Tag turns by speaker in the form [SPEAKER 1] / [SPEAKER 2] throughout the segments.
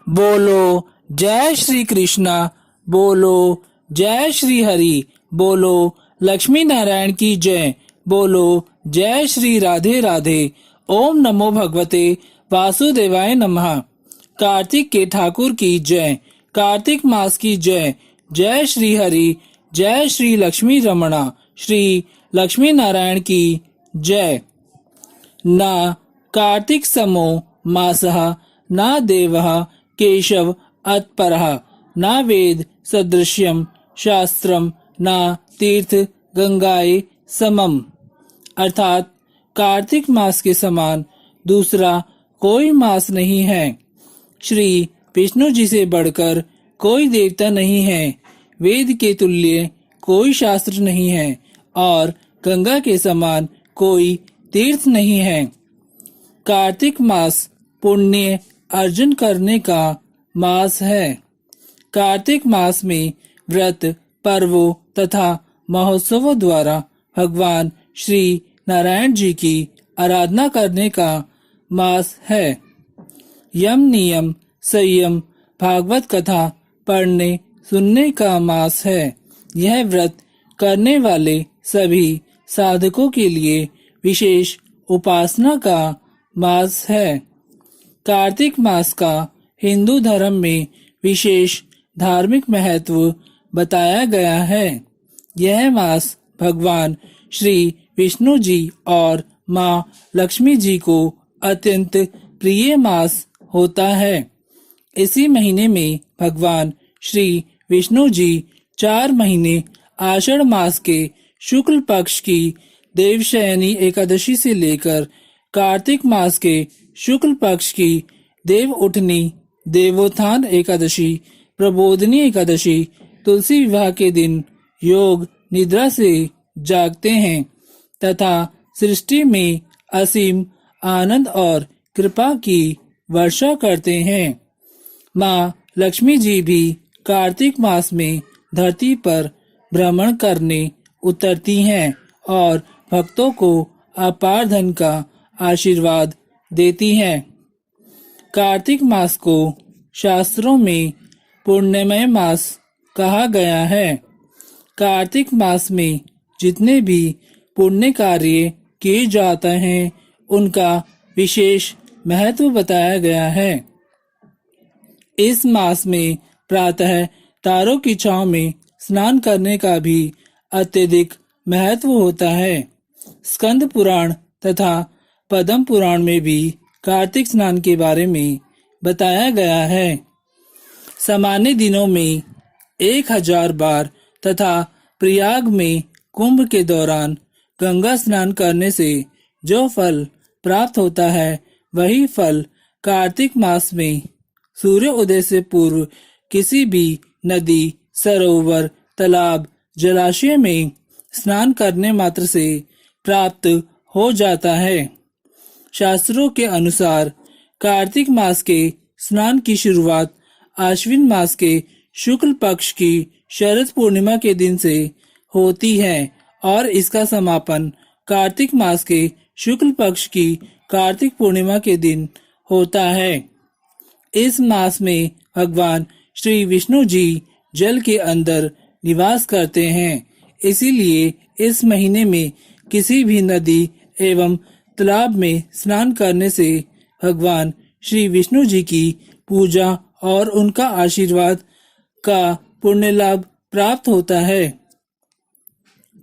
[SPEAKER 1] बोलो जय श्री कृष्णा। बोलो जय श्री हरि। बोलो लक्ष्मी नारायण की जय। बोलो जय श्री राधे राधे। ओम नमो भगवते वासुदेवाय नमः। कार्तिक के ठाकुर की जय। कार्तिक मास की जय। जय श्री हरि। जय श्री लक्ष्मी रमणा। श्री लक्ष्मी नारायण की जय। न कार्तिक समो मासः न देवः केशव अत्परः न वेद सदृश्यम शास्त्रम न तीर्थ गंगाए समम। अर्थात कार्तिक मास के समान दूसरा कोई मास नहीं है। श्री विष्णु जी से बढ़कर कोई देवता नहीं है। वेद के तुल्य कोई शास्त्र नहीं है और गंगा के समान कोई तीर्थ नहीं है। कार्तिक मास पुण्य अर्जन करने का मास है। कार्तिक मास में व्रत पर्वों तथा महोत्सवों द्वारा भगवान श्री नारायण जी की आराधना करने का मास है। यम नियम संयम भागवत कथा पढ़ने सुनने का मास है। यह व्रत करने वाले सभी साधकों के लिए विशेष उपासना का मास है। कार्तिक मास का हिंदू धर्म में विशेष धार्मिक महत्व बताया गया है। यह मास भगवान श्री विष्णु जी और माँ लक्ष्मी जी को अत्यंत प्रिय मास होता है। इसी महीने में भगवान श्री विष्णु जी 4 महीने आषाढ़ मास के शुक्ल पक्ष की देवशयनी एकादशी से लेकर कार्तिक मास के शुक्ल पक्ष की देव उठनी देवोत्थान एकादशी प्रबोधनी एकादशी तुलसी विवाह के दिन योग निद्रा से जागते हैं तथा सृष्टि में असीम आनंद और कृपा की वर्षा करते हैं। माँ लक्ष्मी जी भी कार्तिक मास में धरती पर भ्रमण करने उतरती हैं और भक्तों को अपार धन का आशीर्वाद देती हैं। कार्तिक मास को शास्त्रों में पुण्यमय मास कहा गया है। कार्तिक मास में जितने भी पुण्य कार्य किए जाते हैं उनका विशेष महत्व बताया गया है। इस मास में प्रातः तारों की छांव में स्नान करने का भी अत्यधिक महत्व होता है। स्कंद पुराण तथा पद्म पुराण में भी कार्तिक स्नान के बारे में बताया गया है। सामान्य दिनों में 1000 बार तथा प्रयाग में कुंभ के दौरान गंगा स्नान करने से जो फल प्राप्त होता है वही फल कार्तिक मास में सूर्य उदय से पूर्व किसी भी नदी सरोवर तालाब जलाशय में स्नान करने मात्र से प्राप्त हो जाता है। शास्त्रों के अनुसार कार्तिक मास के स्नान की शुरुआत आश्विन मास के शुक्ल पक्ष की शरद पूर्णिमा के दिन से होती है और इसका समापन कार्तिक मास के शुक्ल पक्ष की कार्तिक पूर्णिमा के दिन होता है। इस मास में भगवान श्री विष्णु जी जल के अंदर निवास करते हैं। इसीलिए इस महीने में किसी भी नदी एवं तालाब में स्नान करने से भगवान श्री विष्णु जी की पूजा और उनका आशीर्वाद का पुण्य लाभ प्राप्त होता है।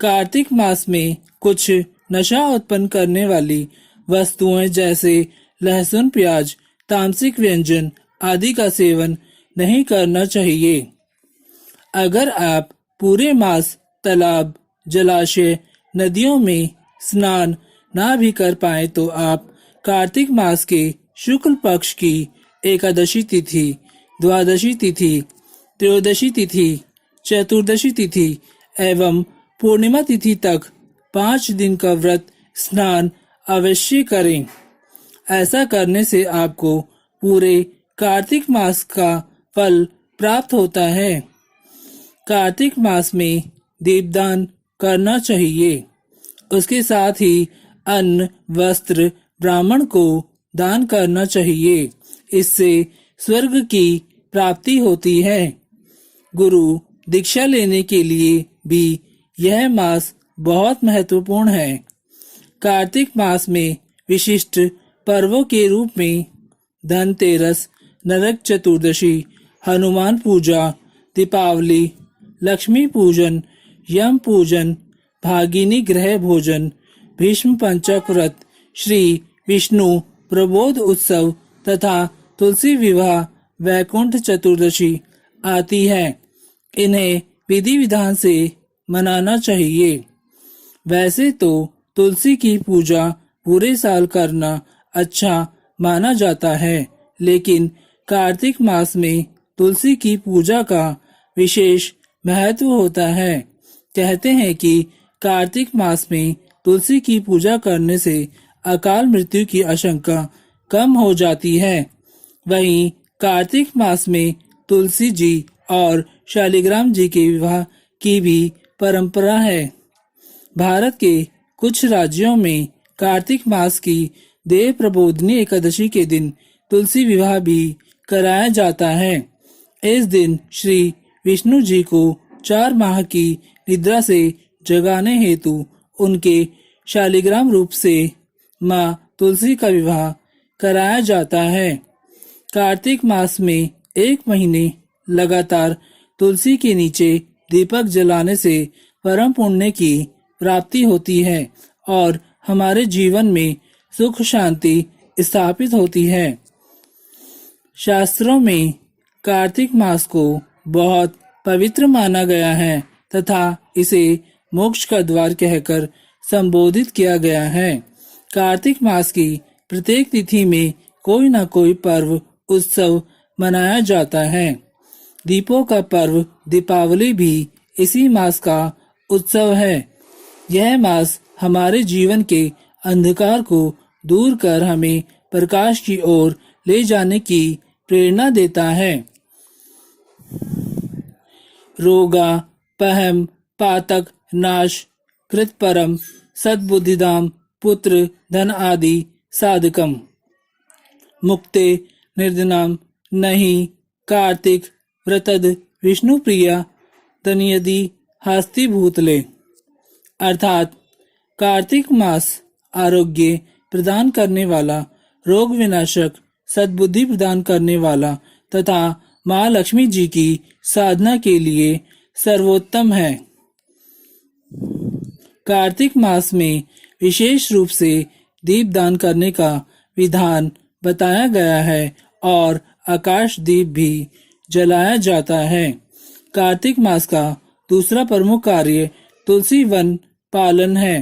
[SPEAKER 1] कार्तिक मास में कुछ नशा उत्पन्न करने वाली वस्तुएं जैसे लहसुन प्याज तामसिक व्यंजन आदि का सेवन नहीं करना चाहिए। अगर आप पूरे मास तालाब जलाशय नदियों में स्नान ना भी कर पाए तो आप कार्तिक मास के शुक्ल पक्ष की एकादशी तिथि द्वादशी तिथि त्रयोदशी तिथि चतुर्दशी तिथि एवं पूर्णिमा तिथि तक 5 दिन का व्रत स्नान अवश्य करें। ऐसा करने से आपको पूरे कार्तिक मास का फल प्राप्त होता है। कार्तिक मास में दीपदान करना चाहिए। उसके साथ ही अन्न वस्त्र ब्राह्मण को दान करना चाहिए। इससे स्वर्ग की प्राप्ति होती है। गुरु दीक्षा लेने के लिए भी यह मास बहुत महत्वपूर्ण है। कार्तिक मास में विशिष्ट पर्वों के रूप में धनतेरस, नरक चतुर्दशी, हनुमान पूजा, दीपावली, लक्ष्मी पूजन, यम पूजन, भागिनी ग्रह भोजन, भीष्म पंचक व्रत, श्री विष्णु प्रबोध उत्सव तथा तुलसी विवाह, वैकुंठ चतुर्दशी आती है। इन्हें विधि विधान से मनाना चाहिए। वैसे तो तुलसी की पूजा पूरे साल करना अच्छा माना जाता है, लेकिन कार्तिक मास में तुलसी की पूजा का विशेष महत्व होता है। कहते हैं कि कार्तिक मास में तुलसी की पूजा करने से अकाल मृत्यु की आशंका कम हो जाती है। वहीं कार्तिक मास में तुलसी जी और शालिग्राम जी के विवाह की भी परंपरा है। भारत के कुछ राज्यों में कार्तिक मास की देव प्रबोधिनी एकादशी के दिन तुलसी विवाह भी कराया जाता है। इस दिन श्री विष्णु जी को 4 माह की निद्रा से जगाने हेतु उनके शालिग्राम रूप से माँ तुलसी का विवाह कराया जाता है। कार्तिक मास में 1 महीने लगातार तुलसी के नीचे दीपक जलाने से परम पुण्य की प्राप्ति होती है और हमारे जीवन में सुख शांति स्थापित होती है। शास्त्रों में कार्तिक मास को बहुत पवित्र माना गया है तथा इसे मोक्ष का द्वार कहकर संबोधित किया गया है। कार्तिक मास की प्रत्येक तिथि में कोई न कोई पर्व उत्सव मनाया जाता है। दीपों का पर्व दीपावली भी इसी मास का उत्सव है। यह मास हमारे जीवन के अंधकार को दूर कर हमें प्रकाश की ओर ले जाने की प्रेरणा देता है। रोगा पहम पातक नाश कृतपरम सद्बुद्धिदाम पुत्र धन आदि साधकम मुक्ते निर्धनाम नहीं कार्तिक व्रतद विष्णु प्रिया तनियदि हास्ति भूतले। अर्थात कार्तिक मास आरोग्य प्रदान करने वाला, रोग विनाशक, सद्बुद्धि प्रदान करने वाला तथा माँ लक्ष्मी जी की साधना के लिए सर्वोत्तम है। कार्तिक मास में विशेष रूप से दीप दान करने का विधान बताया गया है और आकाश दीप भी जलाया जाता है। कार्तिक मास का दूसरा प्रमुख कार्य तुलसी वन पालन है।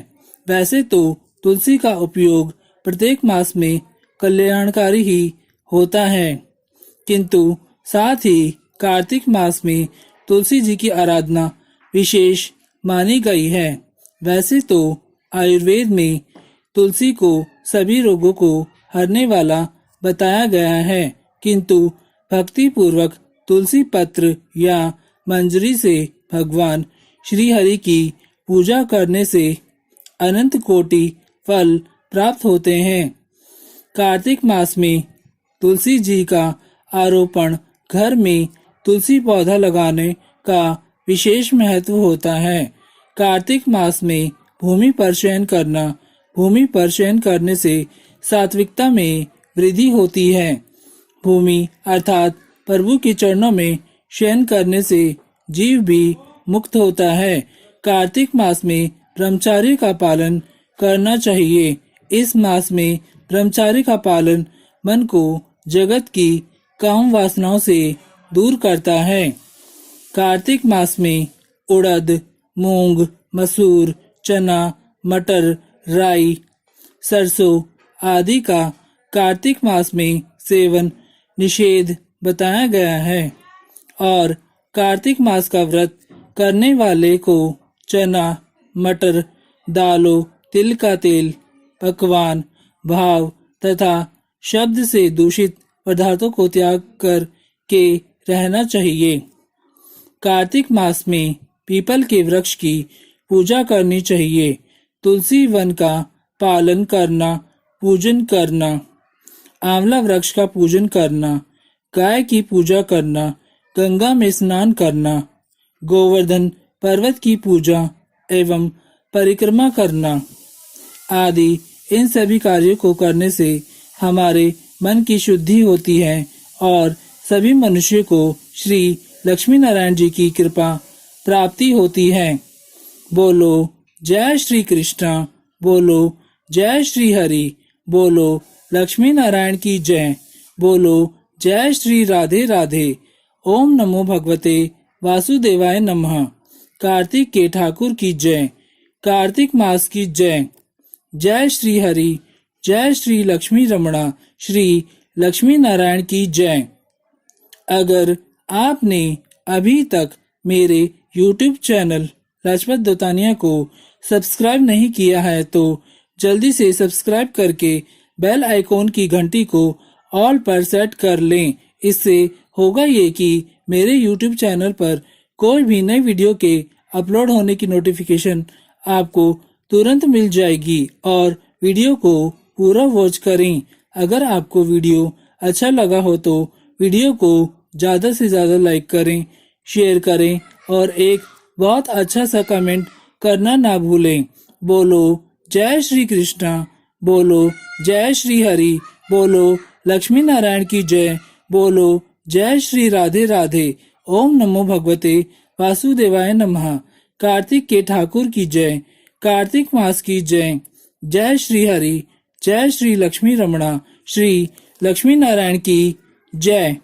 [SPEAKER 1] वैसे तो तुलसी का उपयोग प्रत्येक मास में कल्याणकारी ही होता है, किंतु साथ ही कार्तिक मास में तुलसी जी की आराधना विशेष मानी गई है। वैसे तो आयुर्वेद में तुलसी को सभी रोगों को हरने वाला बताया गया है, किंतु भक्ति पूर्वक तुलसी पत्र या मंजरी से भगवान श्री हरि की पूजा करने से अनंत कोटि फल प्राप्त होते हैं। कार्तिक मास में तुलसी जी का आरोपण, घर में तुलसी पौधा लगाने का विशेष महत्व होता है। कार्तिक मास में भूमि पर शयन करना, भूमि पर शयन करने से सात्विकता में वृद्धि होती है। भूमि अर्थात प्रभु के चरणों में शयन करने से जीव भी मुक्त होता है। कार्तिक मास में ब्रह्मचर्य का पालन करना चाहिए। इस मास में ब्रह्मचर्य का पालन मन को जगत की काम वासनाओं से दूर करता है। कार्तिक मास में उड़द, मूंग, मसूर, चना, मटर, राई, सरसों आदि का कार्तिक मास में सेवन निषेध बताया गया है और कार्तिक मास का व्रत करने वाले को चना, मटर, दालों, तिल का तेल, पकवान, भाव तथा शब्द से दूषित पदार्थों को त्याग कर के रहना चाहिए। कार्तिक मास में पीपल के वृक्ष की पूजा करनी चाहिए। तुलसी वन का पालन करना, पूजन करना, आंवला वृक्ष का पूजन करना, गाय की पूजा करना, गंगा में स्नान करना, गोवर्धन पर्वत की पूजा एवं परिक्रमा करना आदि इन सभी कार्यों को करने से हमारे मन की शुद्धि होती है और सभी मनुष्य को श्री लक्ष्मी नारायण जी की कृपा प्राप्ति होती है। बोलो जय श्री कृष्णा, बोलो जय श्री हरि, बोलो लक्ष्मी नारायण की जय, बोलो जय श्री राधे राधे। ओम नमो भगवते वासुदेवाय नमः। कार्तिक के ठाकुर की जय, कार्तिक मास की जय। जय श्री हरि, जय श्री लक्ष्मी रमणा, श्री लक्ष्मी नारायण की जय। अगर आपने अभी तक मेरे YouTube चैनल लाजपत दोतानिया को सब्सक्राइब नहीं किया है तो जल्दी से सब्सक्राइब करके बेल आइकॉन की घंटी को ऑल पर सेट कर लें। इससे होगा ये कि मेरे YouTube चैनल पर कोई भी नई वीडियो के अपलोड होने की नोटिफिकेशन आपको तुरंत मिल जाएगी और वीडियो को पूरा वॉच करें। अगर आपको वीडियो अच्छा लगा हो तो वीडियो को ज़्यादा से ज़्यादा लाइक करें, शेयर करें और एक बहुत अच्छा सा कमेंट करना ना भूलें। बोलो जय श्री कृष्णा, बोलो जय श्री हरि, बोलो लक्ष्मी नारायण की जय, बोलो जय श्री राधे राधे। ओम नमो भगवते वासुदेवाय नमः। कार्तिक के ठाकुर की जय, कार्तिक मास की जय। जय श्री हरि, जय श्री लक्ष्मी रमणा, श्री लक्ष्मी नारायण की जय।